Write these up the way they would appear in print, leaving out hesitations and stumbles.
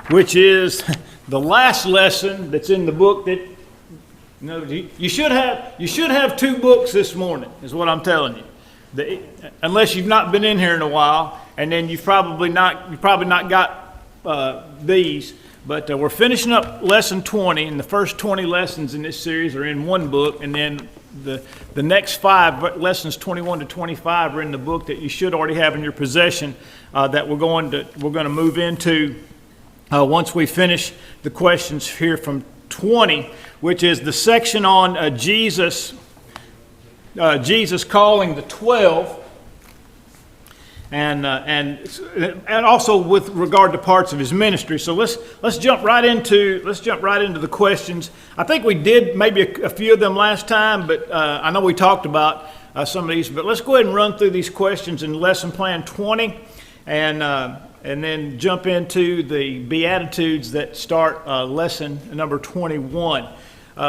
which is the last lesson that's in the book that you should have two books this morning, is what I'm telling you. Unless you've not been in here in a while, and then you've probably not got these. But we're finishing up lesson 20, and the first 20 lessons in this series are in one book, and then the next 5 lessons, 21 to 25, are in the book that you should already have in your possession. That we're going to move into once we finish the questions here from 20, which is the section on Jesus calling the 12. And also with regard to parts of his ministry. So let's jump right into the questions. I think we did maybe a few of them last time, but I know we talked about some of these. But let's go ahead and run through these questions in lesson plan 20, and then jump into the Beatitudes that start lesson number 21.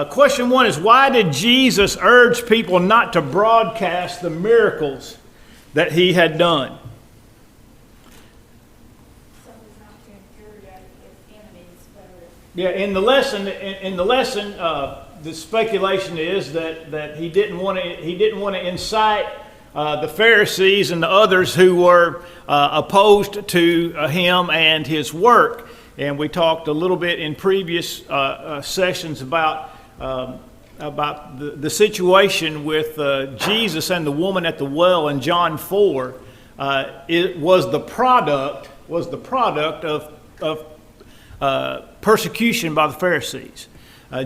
Question 1 is, why did Jesus urge people not to broadcast the miracles that he had done? Yeah, in the lesson, the speculation is that he didn't want to incite the Pharisees and the others who were opposed to him and his work. And we talked a little bit in previous sessions about the situation with Jesus and the woman at the well in John 4. It was the product of persecution by the Pharisees.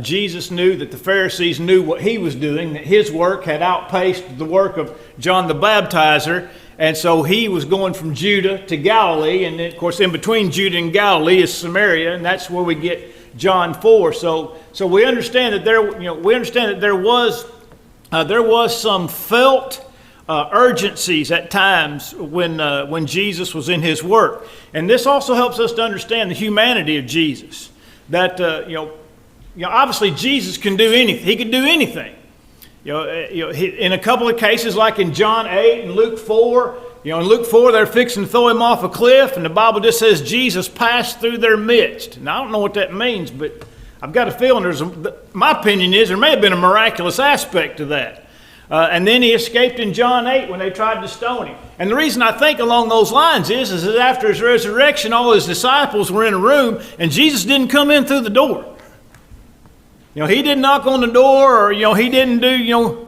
Jesus knew that the Pharisees knew what he was doing, that his work had outpaced the work of John the Baptizer, and so he was going from Judah to Galilee, and then, of course, in between Judah and Galilee is Samaria, and that's where we get John 4. So we understand that there was some felt urgencies at times when Jesus was in his work, and this also helps us to understand the humanity of Jesus. That obviously Jesus can do anything. He could do anything. In a couple of cases, like in John 8 and Luke 4. In Luke 4, they're fixing to throw him off a cliff, and the Bible just says Jesus passed through their midst. Now I don't know what that means, but I've got a feeling my opinion is there may have been a miraculous aspect to that. And then he escaped in John 8 when they tried to stone him. And the reason I think along those lines is that after his resurrection, all his disciples were in a room, and Jesus didn't come in through the door. He didn't knock on the door, or he didn't do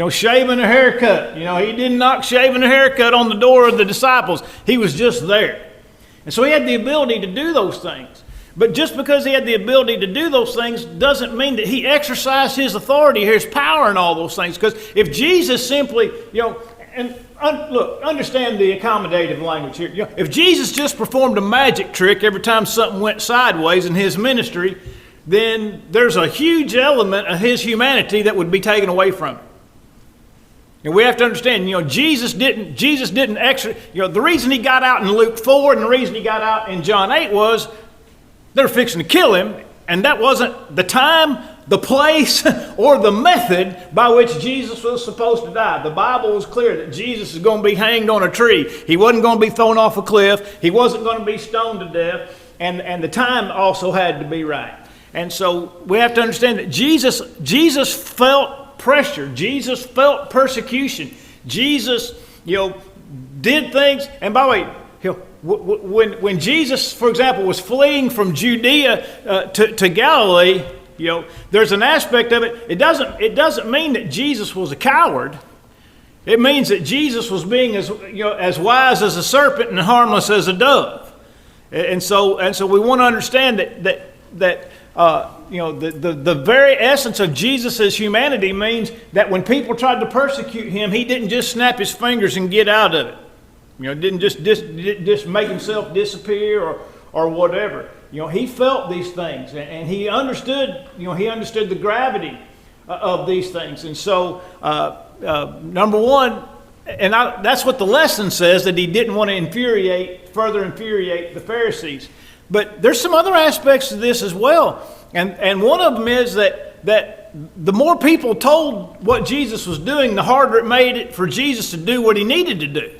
shaving a haircut. He didn't knock shaving a haircut on the door of the disciples. He was just there, and so he had the ability to do those things. But just because he had the ability to do those things doesn't mean that he exercised his authority, his power in all those things. Because if Jesus simply, understand the accommodative language here. If Jesus just performed a magic trick every time something went sideways in his ministry, then there's a huge element of his humanity that would be taken away from him. And we have to understand, Jesus didn't the reason he got out in Luke 4 and the reason he got out in John 8 was they're fixing to kill him, and that wasn't the time, the place, or the method by which Jesus was supposed to die. The Bible was clear that Jesus is going to be hanged on a tree. He wasn't going to be thrown off a cliff. He wasn't going to be stoned to death, and the time also had to be right. And so we have to understand that Jesus felt pressure. Jesus felt persecution. Jesus, did things, and by the way, when Jesus, for example, was fleeing from Judea to Galilee, there's an aspect of it. It doesn't mean that Jesus was a coward. It means that Jesus was being as wise as a serpent and harmless as a dove. And so we want to understand that the very essence of Jesus' humanity means that when people tried to persecute him, he didn't just snap his fingers and get out of it. Didn't just make himself disappear or whatever. He felt these things, and he understood. He understood the gravity of these things. And so, number one, and that's what the lesson says, that he didn't want to further infuriate the Pharisees. But there's some other aspects to this as well, and one of them is that the more people told what Jesus was doing, the harder it made it for Jesus to do what he needed to do.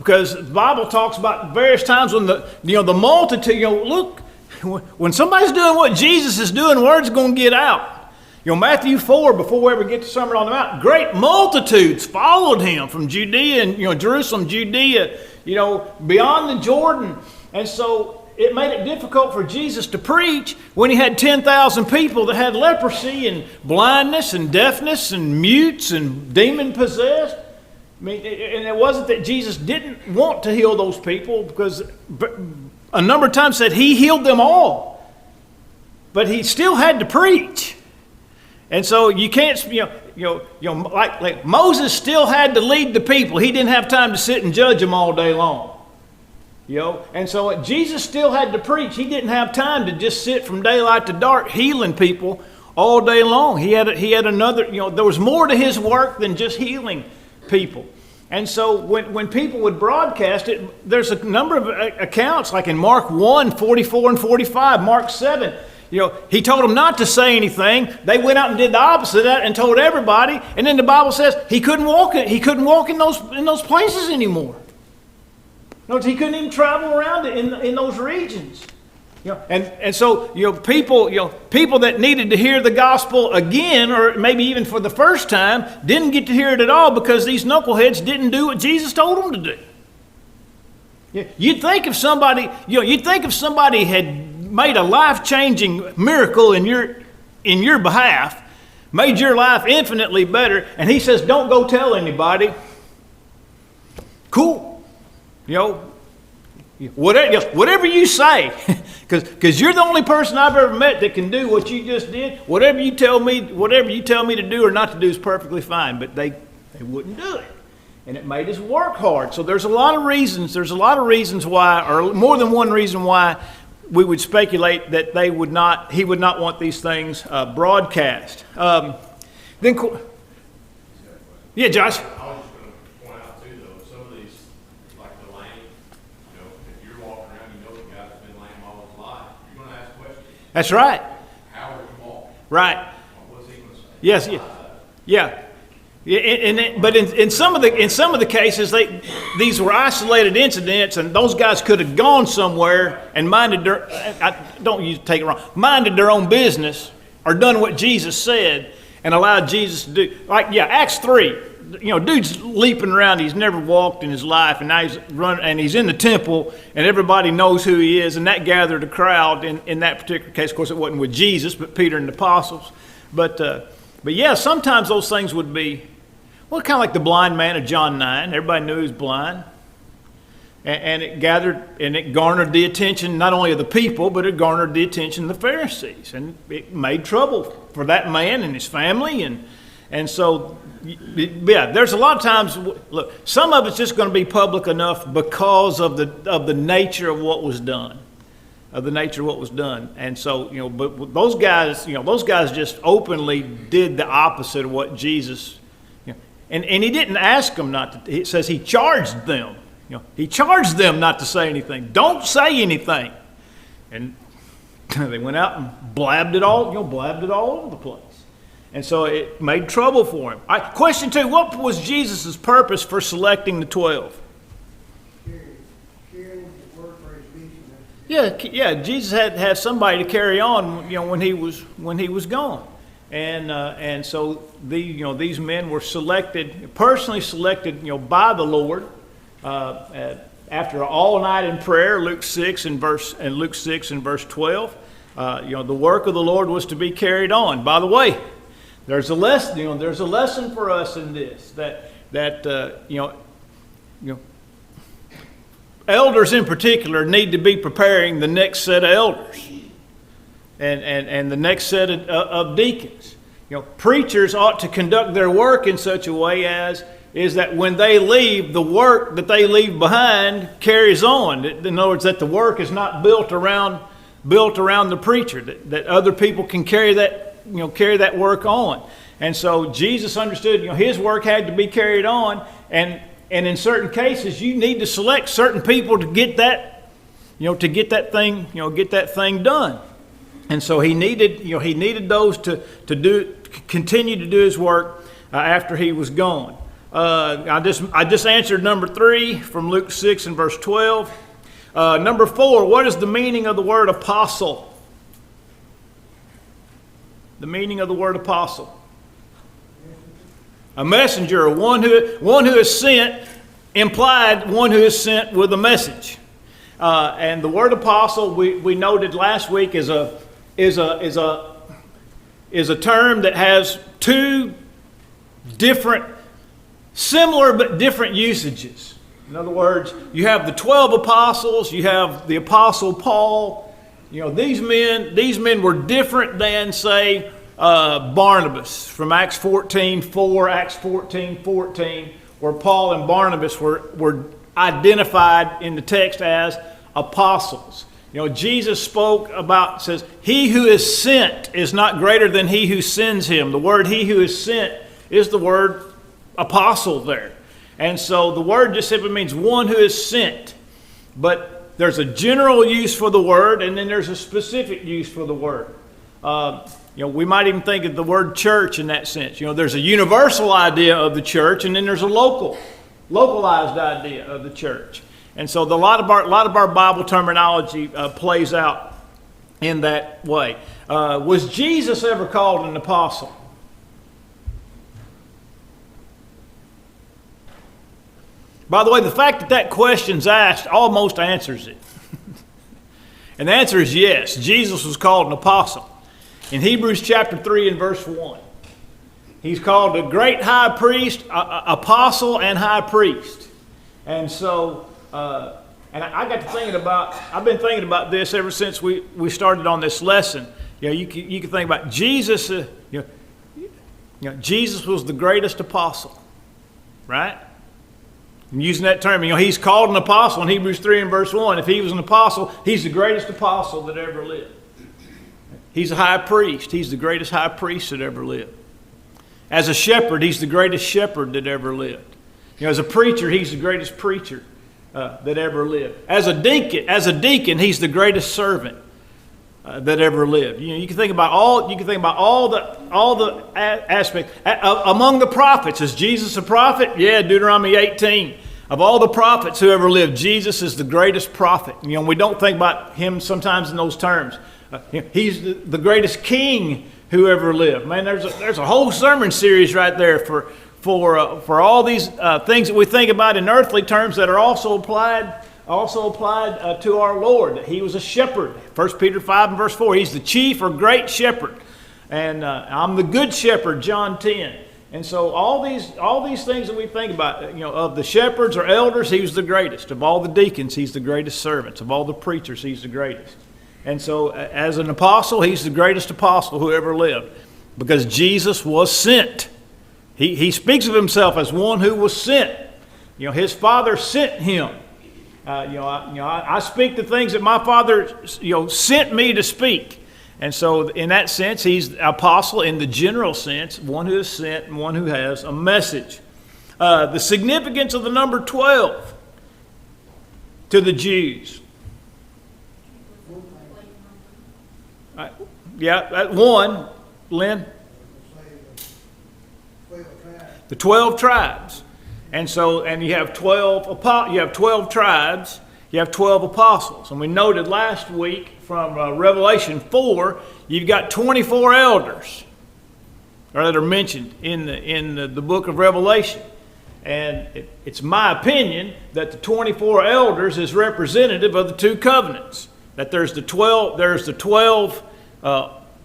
Because the Bible talks about various times when the multitude, look, when somebody's doing what Jesus is doing, word's going to get out. Matthew 4, before we ever get to Sermon on the Mount, great multitudes followed him from Judea and Jerusalem, Judea, beyond the Jordan. And so it made it difficult for Jesus to preach when he had 10,000 people that had leprosy and blindness and deafness and mutes and demon-possessed. And it wasn't that Jesus didn't want to heal those people, because a number of times said he healed them all. But he still had to preach. And so you can't, like Moses still had to lead the people. He didn't have time to sit and judge them all day long. And so Jesus still had to preach. He didn't have time to just sit from daylight to dark healing people all day long. He had another, there was more to his work than just healing people. And so when people would broadcast it, there's a number of accounts, like in Mark 1, 44 and 45, Mark 7, he told them not to say anything. They went out and did the opposite of that and told everybody. And then the Bible says he couldn't walk in those places anymore. Notice he couldn't even travel around in those regions. And so people that needed to hear the gospel again, or maybe even for the first time, didn't get to hear it at all because these knuckleheads didn't do what Jesus told them to do. You'd think if somebody had made a life-changing miracle in your behalf, made your life infinitely better, and he says, "Don't go tell anybody." Cool. Whatever you say, because you're the only person I've ever met that can do what you just did. Whatever you tell me to do or not to do is perfectly fine. But they wouldn't do it, and it made us work hard. So there's a lot of reasons. There's a lot of reasons why, or more than one reason why, we would speculate that he would not want these things broadcast. Yeah, Josh. That's right. How would you walk? Right. What's he going to say? Yes. Yeah. But in some of the cases, these were isolated incidents, and those guys could have gone somewhere and minded their own business, or done what Jesus said and allowed Jesus to do. Acts 3. Dude's leaping around. He's never walked in his life, and now he's running, and he's in the temple, and everybody knows who he is, and that gathered a crowd. In that particular case, of course, it wasn't with Jesus, but Peter and the apostles. But yeah, sometimes those things would be, kind of like the blind man of John 9. Everybody knew he was blind, and it garnered the attention not only of the people, but it garnered the attention of the Pharisees, and it made trouble for that man and his family, and so. Yeah, there's a lot of times. Look, some of it's just going to be public enough because of the nature of what was done, and so but those guys, just openly did the opposite of what Jesus, and he didn't ask them not to. It says he charged them, he charged them not to say anything. Don't say anything, and they went out and blabbed it all over the place. And so it made trouble for him. Question 2, what was Jesus' purpose for selecting the 12? Carrying the word for his mission. Yeah, Jesus had to have somebody to carry on, when he was gone. And so these men were personally selected, by the Lord, after all night in prayer, Luke 6 and verse 12. The work of the Lord was to be carried on. By the way, there's a lesson. There's a lesson for us in this that elders in particular need to be preparing the next set of elders, and the next set of deacons. Preachers ought to conduct their work in such a way is that when they leave, the work that they leave behind carries on. In other words, that the work is not built around the preacher. That other people can carry that work on. And so Jesus understood, his work had to be carried on, and in certain cases you need to select certain people to get that thing done. And so he needed those to continue to do his work after he was gone. I just answered number 3 from Luke 6 and verse 12. Number 4, what is the meaning of the word apostle? The meaning of the word apostle. A messenger, one who is sent, implied one who is sent with a message. And the word apostle we noted last week is a term that has 2 different, similar but different usages. In other words, you have the 12 apostles, you have the apostle Paul. You know, these men were different than, say, Barnabas from Acts 14:4, Acts 14:14, where Paul and Barnabas were identified in the text as apostles. You know, Jesus says, he who is sent is not greater than he who sends him. The word he who is sent is the word apostle there. And so the word just simply means one who is sent. But there's a general use for the word, and then there's a specific use for the word. You know, we might even think of the word church in that sense. You know, there's a universal idea of the church, and then there's a localized idea of the church. And so a lot of our Bible terminology plays out in that way. Was Jesus ever called an apostle? By the way, the fact that question's asked almost answers it. And the answer is yes. Jesus was called an apostle. In Hebrews chapter 3 and verse 1, he's called a great high priest, apostle and high priest. And so, and I got to thinking I've been thinking about this ever since we started on this lesson. You know, you can think about Jesus. Jesus was the greatest apostle, right? I'm using that term. You know, he's called an apostle in Hebrews 3 and verse 1. If he was an apostle, he's the greatest apostle that ever lived. He's a high priest. He's the greatest high priest that ever lived. As a shepherd, he's the greatest shepherd that ever lived. You know, as a preacher, he's the greatest preacher that ever lived. As a deacon, he's the greatest servant that ever lived. You know, you can think about all the aspects. Among the prophets, is Jesus a prophet? Yeah, Deuteronomy 18. Of all the prophets who ever lived, Jesus is the greatest prophet. You know, we don't think about him sometimes in those terms. He's the greatest king who ever lived. Man, there's a whole sermon series right there for all these things that we think about in earthly terms that are also applied to our Lord. That he was a shepherd. 1 Peter 5 and verse 4. He's the chief or great shepherd, and I'm the good shepherd. John 10. And so all these things that we think about, you know, of the shepherds or elders, he was the greatest. Of all the deacons, he's the greatest servants. Of all the preachers, he's the greatest. And so as an apostle, he's the greatest apostle who ever lived, because Jesus was sent. He speaks of himself as one who was sent. You know, his Father sent him. I speak the things that my Father, sent me to speak. And so in that sense, he's an apostle in the general sense, one who is sent and one who has a message. The significance of the number 12 to the Jews. That one, Lynn. The 12 tribes. And you have 12 tribes, you have 12 apostles. And we noted last week from Revelation 4, you've got 24 elders that are mentioned in the book of Revelation. And it's my opinion that the 24 elders is representative of the 2 covenants. That there's the 12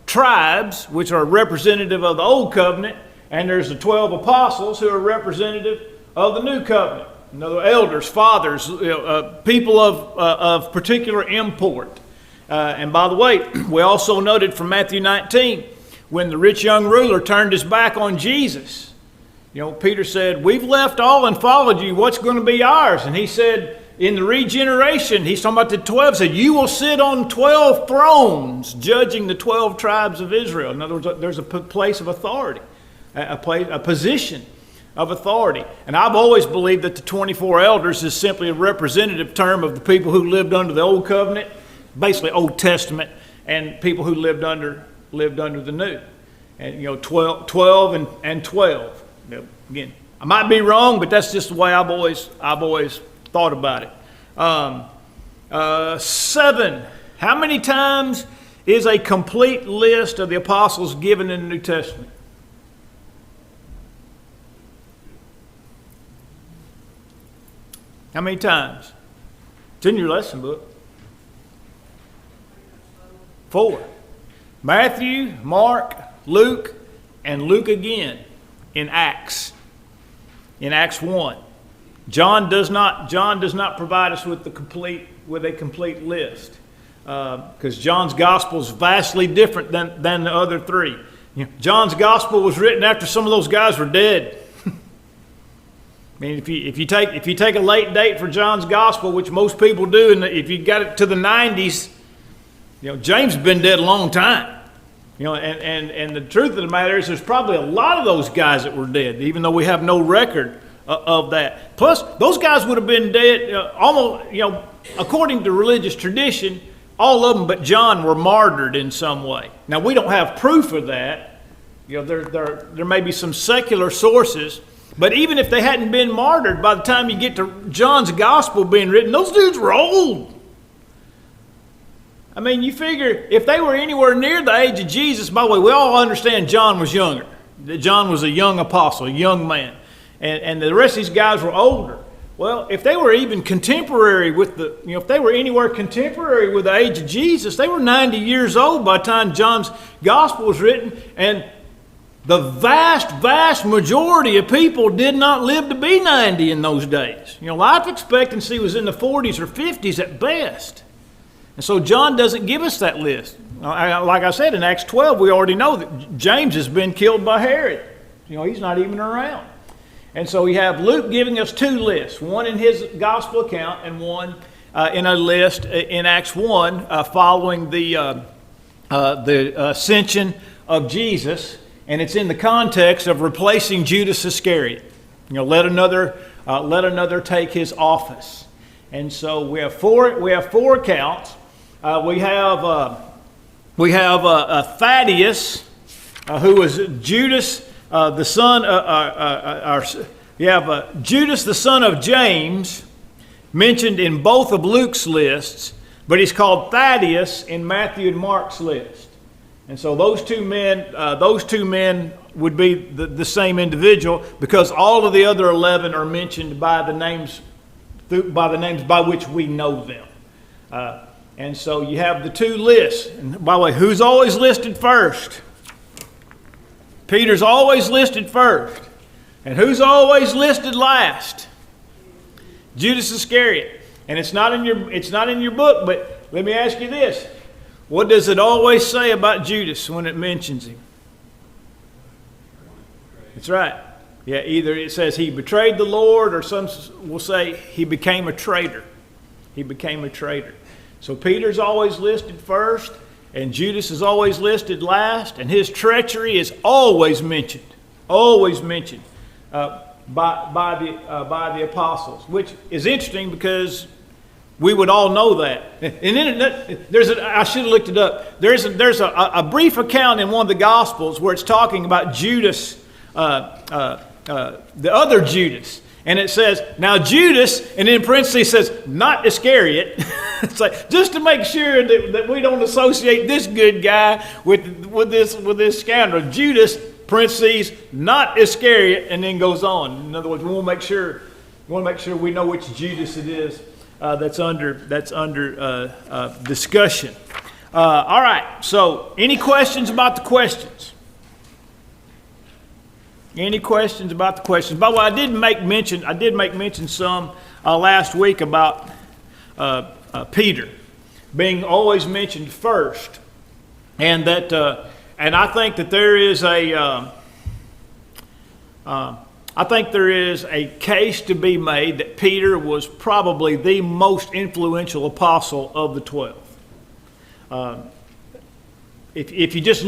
tribes, which are representative of the old covenant, and there's the 12 apostles who are representative of the new covenant. In other words, elders, fathers, people of particular import. And by the way, we also noted from Matthew 19, when the rich young ruler turned his back on Jesus, Peter said, "We've left all and followed you. What's going to be ours?" And he said, in the regeneration, he's talking about the 12, said, "You will sit on 12 thrones, judging the 12 tribes of Israel." In other words, there's a place of authority, a position of authority. And I've always believed that the 24 elders is simply a representative term of the people who lived under the Old Covenant, basically Old Testament, and people who lived under the New. And 12 and 12. Again, I might be wrong, but that's just the way I've always thought about it. 7. How many times is a complete list of the apostles given in the New Testament? How many times? It's in your lesson book. 4. Matthew, Mark, Luke, and Luke again in Acts. In Acts 1. John does not provide us with a complete list. Because John's gospel is vastly different than the other 3. John's gospel was written after some of those guys were dead. I mean, if you take a late date for John's gospel, which most people do, and if you got it to the 90s, James has been dead a long time. And the truth of the matter is, there's probably a lot of those guys that were dead, even though we have no record of that. Plus, those guys would have been dead almost, according to religious tradition. All of them but John were martyred in some way. Now, we don't have proof of that. There may be some secular sources, but even if they hadn't been martyred, by the time you get to John's gospel being written, those dudes were old. I mean, you figure if they were anywhere near the age of Jesus, by the way, we all understand John was younger. That John was a young apostle, a young man. And the rest of these guys were older. Well, if they were even contemporary with if they were anywhere contemporary with the age of Jesus, they were 90 years old by the time John's gospel was written. And the vast majority of people did not live to be 90 in those days. Life expectancy was in the 40s or 50s at best. And so John doesn't give us that list. Like I said, in Acts 12, we already know that James has been killed by Herod. He's not even around. And so we have Luke giving us 2 lists, one in his gospel account and one in a list in Acts 1 following the ascension of Jesus. And it's in the context of replacing Judas Iscariot. Let another take his office. And so we have 4 accounts. We have Thaddeus, who was Judas, the son. Judas, the son of James, mentioned in both of Luke's lists, but he's called Thaddeus in Matthew and Mark's list. And so those two men would be the same individual, because all of the other 11 are mentioned by the names by which we know them. And so you have the 2 lists. And by the way, who's always listed first? Peter's always listed first. And who's always listed last? Judas Iscariot. And it's not in your book, but let me ask you this. What does it always say about Judas when it mentions him? That's right. Yeah, either it says he betrayed the Lord, or some will say he became a traitor. He became a traitor. So Peter's always listed first, and Judas is always listed last, and his treachery is always mentioned by the apostles, which is interesting because we would all know that. And then I should have looked it up. There's a brief account in one of the Gospels where it's talking about Judas, the other Judas. And it says, now Judas, and in parentheses says, not Iscariot. It's like, just to make sure that we don't associate this good guy with this scoundrel. Judas, parentheses, not Iscariot, and then goes on. In other words, we want to make sure we know which Judas it is that's under discussion. All right. So, any questions about the questions? Any questions about the questions? By the way, I did make mention some last week about Peter being always mentioned first, and that and I think that there is a case to be made that Peter was probably the most influential apostle of the 12. If you just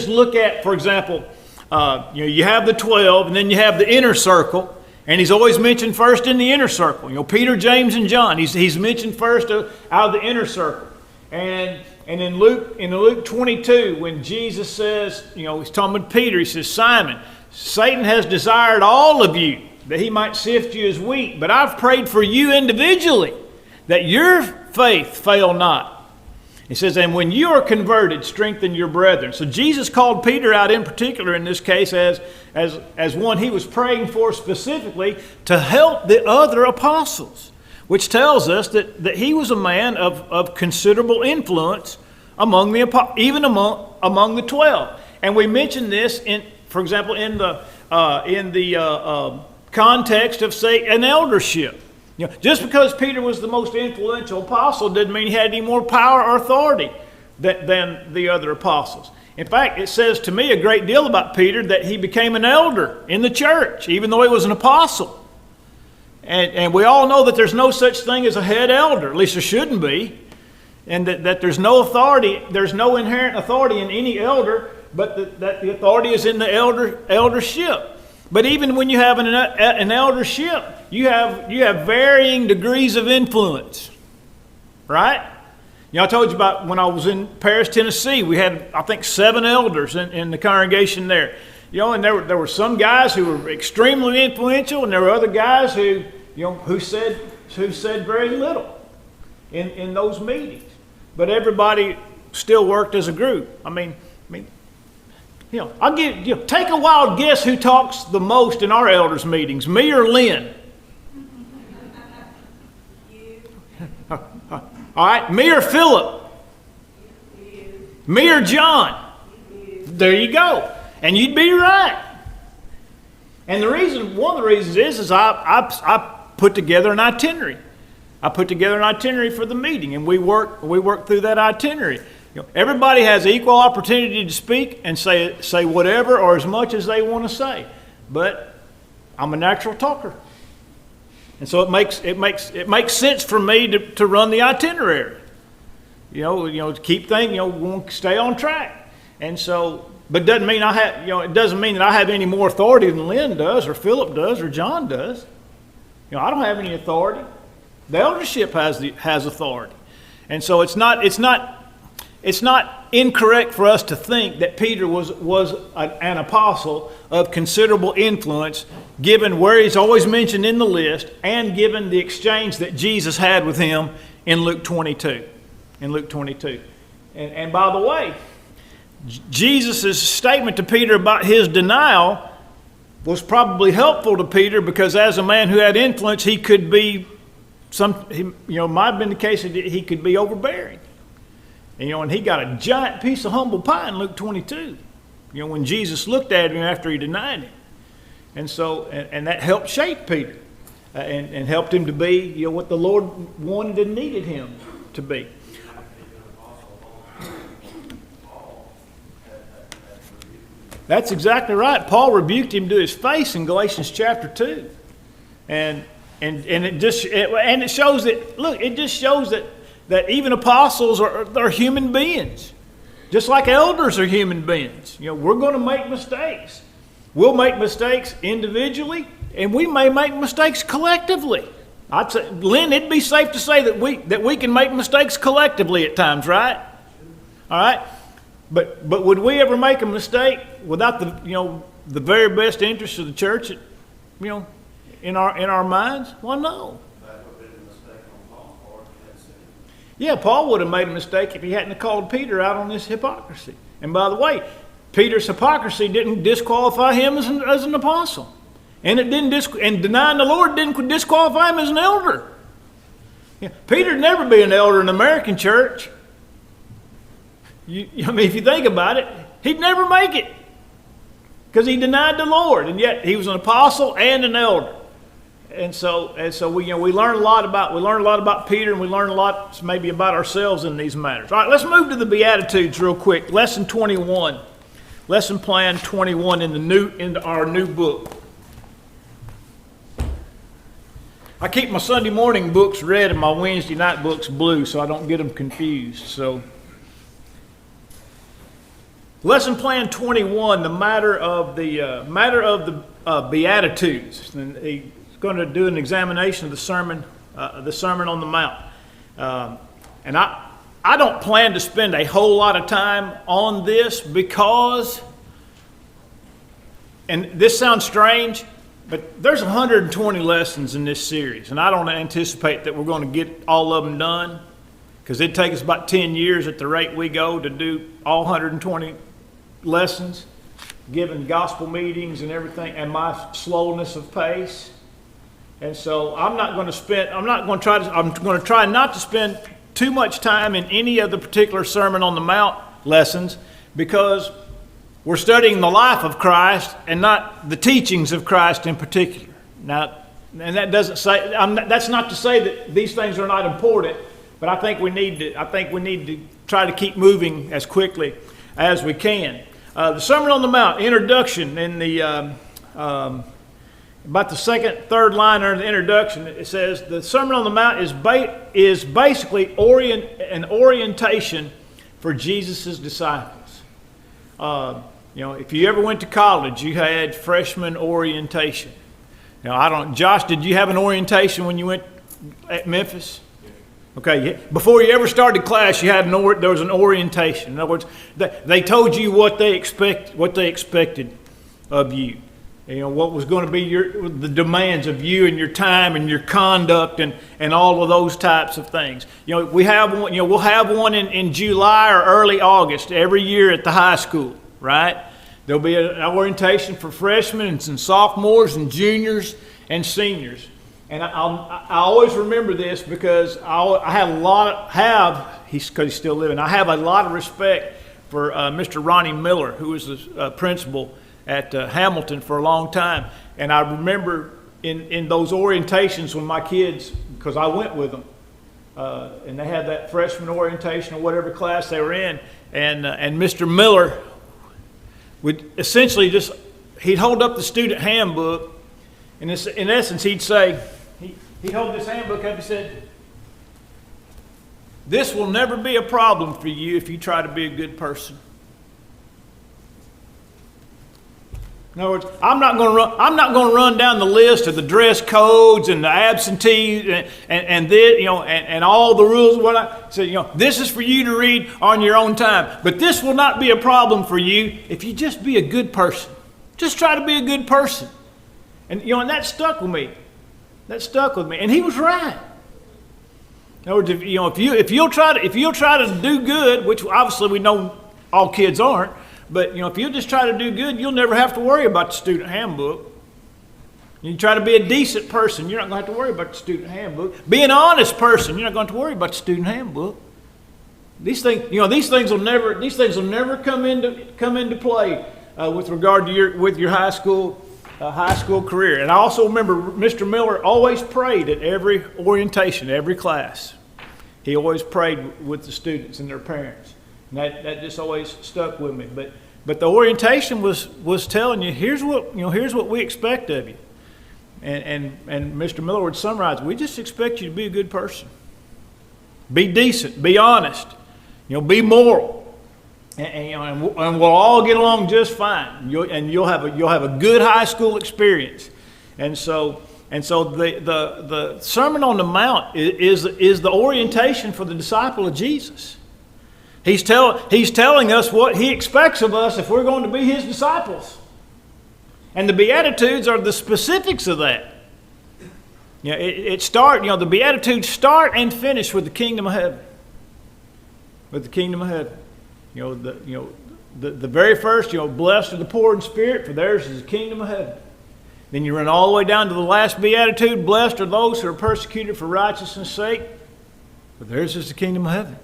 look at, for example, you have the 12, and then you have the inner circle, and he's always mentioned first in the inner circle. Peter, James, and John. He's mentioned first out of the inner circle. And in Luke 22, when Jesus says, he's talking to Peter, he says, Simon, Satan has desired all of you that he might sift you as wheat. But I've prayed for you individually, that your faith fail not. He says, and when you are converted, strengthen your brethren. So Jesus called Peter out in particular in this case as one he was praying for specifically to help the other apostles, which tells us that he was a man of considerable influence among the the 12. And we mentioned this for example, in the context of, say, an eldership. Just because Peter was the most influential apostle didn't mean he had any more power or authority than the other apostles. In fact, it says to me a great deal about Peter that he became an elder in the church, even though he was an apostle. And we all know that there's no such thing as a head elder, at least there shouldn't be, and that there's no authority, there's no inherent authority in any elder, but that the authority is in the eldership. But even when you have an eldership, you have varying degrees of influence, right? I told you about when I was in Paris, Tennessee, we had, I think, 7 elders in the congregation there. And there were some guys who were extremely influential, and there were other guys who said very little in those meetings. But everybody still worked as a group. I'll take a wild guess who talks the most in our elders' meetings, me or Lynn? All right, me or Philip? Me or John? There you go. And you'd be right. And one of the reasons is I put together an itinerary. I put together an itinerary for the meeting, and we work through that itinerary. Everybody has equal opportunity to speak and say whatever or as much as they want to say. But I'm a natural talker. And so it makes sense for me to run the itinerary. To keep things, stay on track. And so, but it doesn't mean that I have any more authority than Lynn does or Philip does or John does. I don't have any authority. The eldership has authority. And so it's not incorrect for us to think that Peter was an apostle of considerable influence, given where he's always mentioned in the list, and given the exchange that Jesus had with him in Luke 22. And by the way, Jesus' statement to Peter about his denial was probably helpful to Peter, because as a man who had influence, he could be might have been the case that he could be overbearing. And he got a giant piece of humble pie in Luke 22, when Jesus looked at him after he denied him. And so, and that helped shape Peter and helped him to be, what the Lord wanted and needed him to be. That's exactly right. Paul rebuked him to his face in Galatians chapter 2. And it shows that, look, it just shows that even apostles are human beings, just like elders are human beings. We're going to make mistakes. We'll make mistakes individually, and we may make mistakes collectively. I'd say, Lynn, it'd be safe to say that we can make mistakes collectively at times, right? All right, but would we ever make a mistake without the very best interests of the church, in our minds? Well, no. Yeah, Paul would have made a mistake if he hadn't called Peter out on this hypocrisy. And by the way, Peter's hypocrisy didn't disqualify him as an apostle, and and denying the Lord didn't disqualify him as an elder. Peter'd never be an elder in the American church. If you think about it, he'd never make it because he denied the Lord, and yet he was an apostle and an elder. And so we learn a lot about Peter, and we learn a lot maybe about ourselves in these matters. All right, let's move to the Beatitudes real quick. Lesson 21, lesson plan 21 in our new book. I keep my Sunday morning books red and my Wednesday night books blue, so I don't get them confused. So, lesson plan 21, the matter of the Beatitudes. And he's going to do an examination of the Sermon on the Mount. And I don't plan to spend a whole lot of time on this because, and this sounds strange, But there's 120 lessons in this series, and I don't anticipate that we're going to get all of them done, because it'd take us about 10 years at the rate we go to do all 120 lessons, given gospel meetings and everything, and my slowness of pace. And so I'm going to try not to spend too much time in any of the particular Sermon on the Mount lessons, because we're studying the life of Christ and not the teachings of Christ in particular. Now, and that doesn't say, that's not to say that these things are not important, but I think we need to try to keep moving as quickly as we can. The Sermon on the Mount, introduction, in the about the second, third line under the introduction, it says the Sermon on the Mount is basically an orientation for Jesus' disciples. If you ever went to college, you had freshman orientation. Josh, did you have an orientation when you went at Memphis? Okay, before you ever started class, there was an orientation. In other words, they told you what they expected of you. What was going to be the demands of you and your time and your conduct and all of those types of things. We have one. We'll have one in July or early August every year at the high school, right? There'll be an orientation for freshmen and sophomores and juniors and seniors. And I always remember this because because he's still living, I have a lot of respect for Mr. Ronnie Miller, who was the principal at Hamilton for a long time. And I remember in those orientations when my kids, because I went with them, and they had that freshman orientation or whatever class they were in, and Mr. Miller would essentially he'd hold up the student handbook, and in essence he'd say, he'd hold this handbook up and said, "This will never be a problem for you if you try to be a good person." In other words, I'm not going to run down the list of the dress codes and the absentee and this, and all the rules. What I said, this is for you to read on your own time. But this will not be a problem for you if you just be a good person. Just try to be a good person. And and that stuck with me. And he was right. In other words, if you'll try to do good, which obviously we know all kids aren't. But, if you just try to do good, you'll never have to worry about the student handbook. You try to be a decent person, you're not going to have to worry about the student handbook. Be an honest person, you're not going to worry about the student handbook. These things will never come into play with regard to your high school career. And I also remember Mr. Miller always prayed at every orientation, every class. He always prayed with the students and their parents. And that just always stuck with me. But the orientation was telling you, here's what we expect of you. And Mr. Miller would summarize, we just expect you to be a good person. Be decent, be honest, be moral. And we'll all get along just fine. You'll have a good high school experience. And so the Sermon on the Mount is the orientation for the disciple of Jesus. He's telling us what he expects of us if we're going to be his disciples. And the Beatitudes are the specifics of that. The Beatitudes start and finish with the kingdom of heaven. With the kingdom of heaven. The very first, blessed are the poor in spirit, for theirs is the kingdom of heaven. Then you run all the way down to the last Beatitude, blessed are those who are persecuted for righteousness' sake, for theirs is the kingdom of heaven.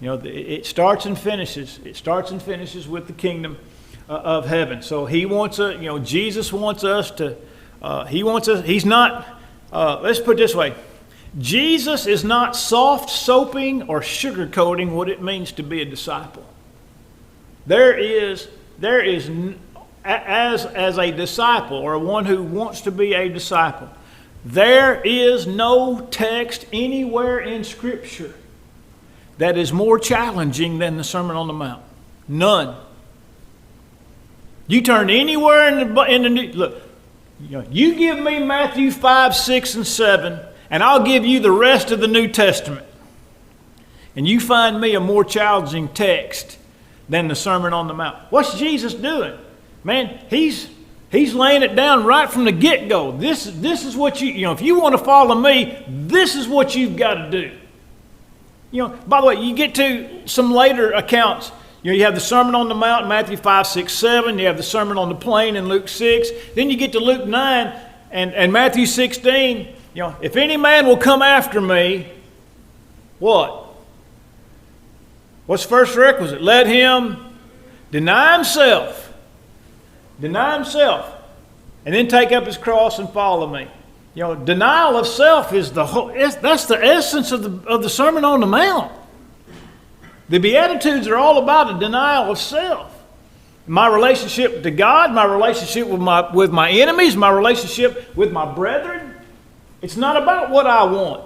It starts and finishes. It starts and finishes with the kingdom of heaven. So he wants Jesus wants us to. He's not. Let's put it this way: Jesus is not soft soaping or sugarcoating what it means to be a disciple. There is as a disciple or one who wants to be a disciple, there is no text anywhere in Scripture that is more challenging than the Sermon on the Mount. None. You turn anywhere in the New... Look, you give me Matthew 5, 6, and 7, and I'll give you the rest of the New Testament. And you find me a more challenging text than the Sermon on the Mount. What's Jesus doing? Man, he's He's laying it down right from the get-go. This is what if you want to follow me, this is what you've got to do. By the way, you get to some later accounts. You have the Sermon on the Mount in Matthew 5, 6, 7. You have the Sermon on the Plain in Luke 6. Then you get to Luke 9 and Matthew 16. If any man will come after me, what? What's the first requisite? Let him deny himself. Deny himself. And then take up his cross and follow me. Denial of self is that's the essence of the Sermon on the Mount. The Beatitudes are all about a denial of self. My relationship to God, my relationship with my enemies, my relationship with my brethren. It's not about what I want.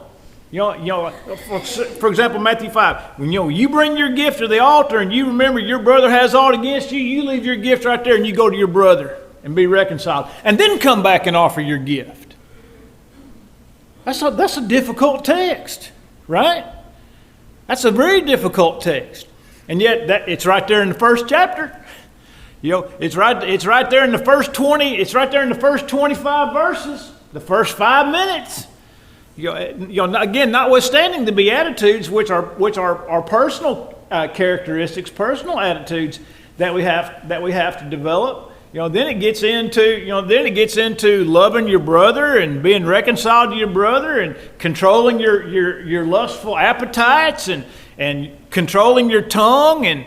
For example, Matthew 5. When you bring your gift to the altar and you remember your brother has aught against you, you leave your gift right there and you go to your brother and be reconciled. And then come back and offer your gift. That's a difficult text, right? That's a very difficult text. And yet it's right there in the first chapter. It's right there in the first 20, it's right there in the first 25 verses, the first 5 minutes. Again, notwithstanding the Beatitudes, which are personal characteristics, personal attitudes that we have to develop. Then it gets into loving your brother and being reconciled to your brother and controlling your lustful appetites and controlling your tongue and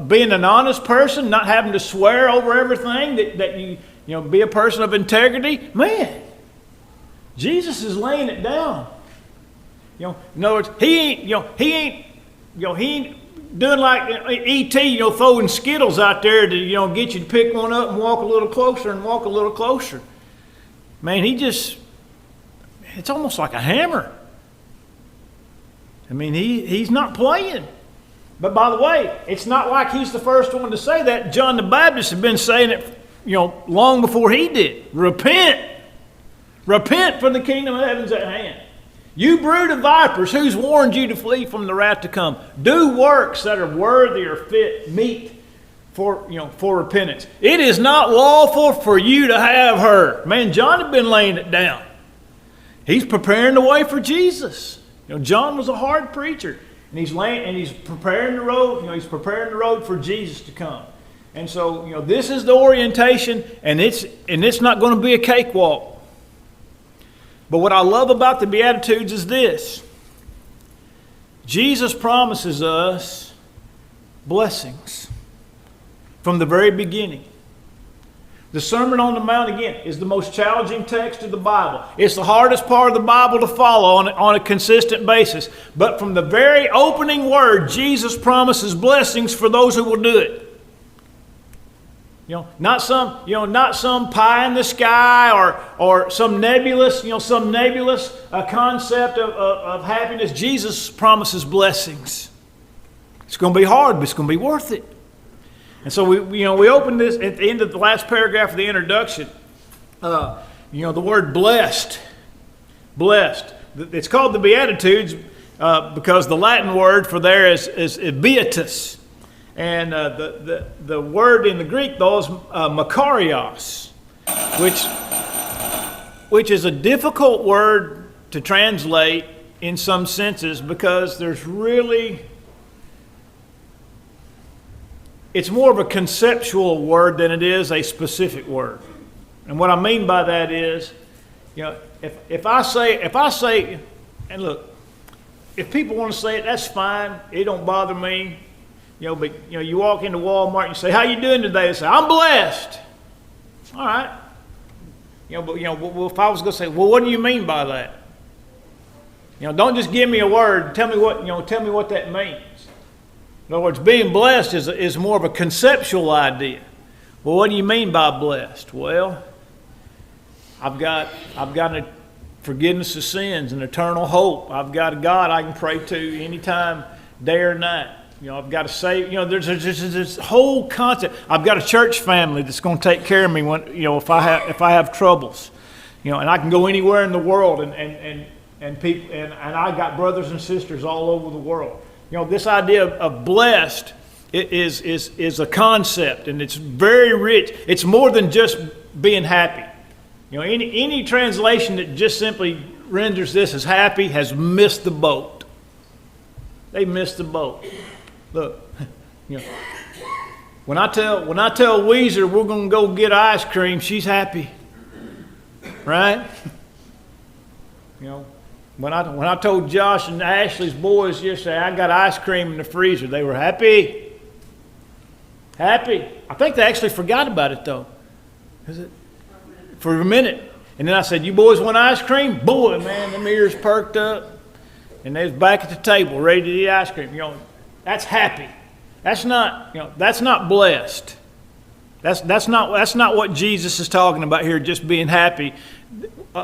being an honest person, not having to swear over everything, that you be a person of integrity. Man, Jesus is laying it down. In other words, he ain't doing like E.T., throwing Skittles out there to, get you to pick one up and walk a little closer and walk a little closer. Man, it's almost like a hammer. I mean, he's not playing. But by the way, it's not like he's the first one to say that. John the Baptist had been saying it, long before he did. Repent. Repent, for the kingdom of heaven's at hand. You brood of vipers, who's warned you to flee from the wrath to come? Do works that are worthy or fit meet for repentance. It is not lawful for you to have her. Man, John had been laying it down. He's preparing the way for Jesus. John was a hard preacher, and he's preparing the road. He's preparing the road for Jesus to come. And so, this is the orientation, and it's not going to be a cakewalk. But what I love about the Beatitudes is this. Jesus promises us blessings from the very beginning. The Sermon on the Mount, again, is the most challenging text of the Bible. It's the hardest part of the Bible to follow on a consistent basis. But from the very opening word, Jesus promises blessings for those who will do it. Not some pie in the sky or some nebulous concept of happiness. Jesus promises blessings. It's going to be hard, but it's going to be worth it. And so we open this at the end of the last paragraph of the introduction. The word blessed. Blessed. It's called the Beatitudes because the Latin word for there is beatus. And the word in the Greek, though, is makarios, which is a difficult word to translate in some senses because it's more of a conceptual word than it is a specific word. And what I mean by that is, if I say, and look, if people want to say it, that's fine. It don't bother me. But you walk into Walmart and you say, "How you doing today?" They say, "I'm blessed." All right. But if I was going to say, "Well, what do you mean by that?" Don't just give me a word. Tell me what that means. In other words, being blessed is more of a conceptual idea. Well, what do you mean by blessed? Well, I've got a forgiveness of sins, an eternal hope. I've got a God I can pray to anytime, day or night. I've got to say, there's this whole concept. I've got a church family that's going to take care of me when, if I have troubles, and I can go anywhere in the world, and people, and I got brothers and sisters all over the world. This idea of blessed is a concept, and it's very rich. It's more than just being happy. You know, any translation that just simply renders this as happy has missed the boat. They missed the boat. Look, you know, when I tell Weezer we're going to go get ice cream, she's happy, right? You know, when I told Josh and Ashley's boys yesterday I got ice cream in the freezer, they were happy. Happy. I think they actually forgot about it though. Is it? For a minute. And then I said, "You boys want ice cream?" Boy, man, them ears perked up. And they was back at the table ready to eat ice cream. You know, that's happy. That's not, you know, that's not blessed. That's not what Jesus is talking about here, just being happy,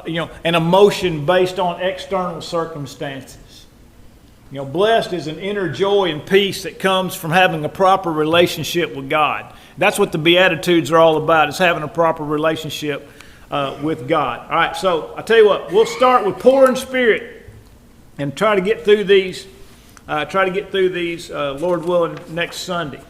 you know, an emotion based on external circumstances. You know, blessed is an inner joy and peace that comes from having a proper relationship with God. That's what the Beatitudes are all about, is having a proper relationship with God. All right, so I tell you what, we'll start with poor in spirit and try to get through these, Lord willing, next Sunday.